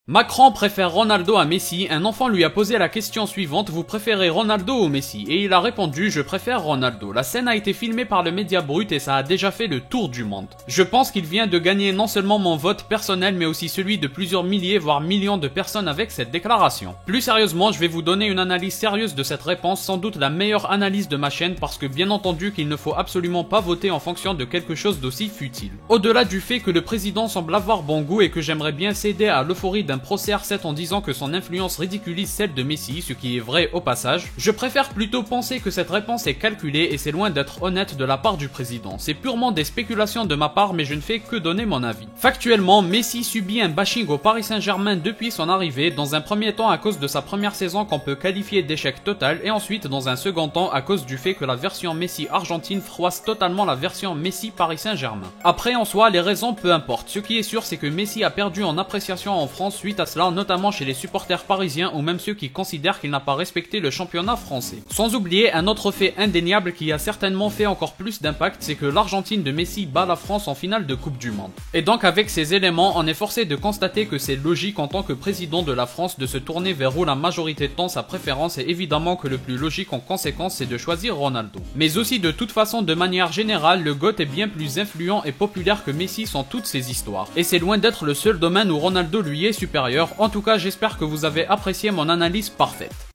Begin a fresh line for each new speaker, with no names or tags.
Macron préfère Ronaldo à Messi. Un enfant lui a posé la question suivante: vous préférez Ronaldo ou Messi? Et il a répondu: je préfère Ronaldo. La scène a été filmée par le média Brut et ça a déjà fait le tour du monde. Je pense qu'il vient de gagner non seulement mon vote personnel mais aussi celui de plusieurs milliers voire millions de personnes avec cette déclaration. Plus sérieusement, je vais vous donner une analyse sérieuse de cette réponse, sans doute la meilleure analyse de ma chaîne, parce que bien entendu qu'il ne faut absolument pas voter en fonction de quelque chose d'aussi futile. Au-delà du fait que le président semble avoir bon goût et que j'aimerais bien céder à l'euphorie d'un procès R7 en disant que son influence ridiculise celle de Messi, ce qui est vrai au passage, je préfère plutôt penser que cette réponse est calculée et c'est loin d'être honnête de la part du président. C'est purement des spéculations de ma part, mais je ne fais que donner mon avis. Factuellement, Messi subit un bashing au Paris Saint-Germain depuis son arrivée, dans un premier temps à cause de sa première saison qu'on peut qualifier d'échec total, et ensuite dans un second temps à cause du fait que la version Messi argentine froisse totalement la version Messi Paris Saint-Germain. Après en soi, les raisons peu importent. Ce qui est sûr, c'est que Messi a perdu en appréciation en France suite à cela, notamment chez les supporters parisiens ou même ceux qui considèrent qu'il n'a pas respecté le championnat français. Sans oublier un autre fait indéniable qui a certainement fait encore plus d'impact, c'est que l'Argentine de Messi bat la France en finale de Coupe du Monde. Et donc avec ces éléments, on est forcé de constater que c'est logique en tant que président de la France de se tourner vers où la majorité tend sa préférence, et évidemment que le plus logique en conséquence c'est de choisir Ronaldo. Mais aussi de toute façon, de manière générale, le GOAT est bien plus influent et populaire que Messi sans toutes ces histoires. Et c'est loin d'être le seul domaine où Ronaldo lui est supérieur. En tout cas, j'espère que vous avez apprécié mon analyse parfaite.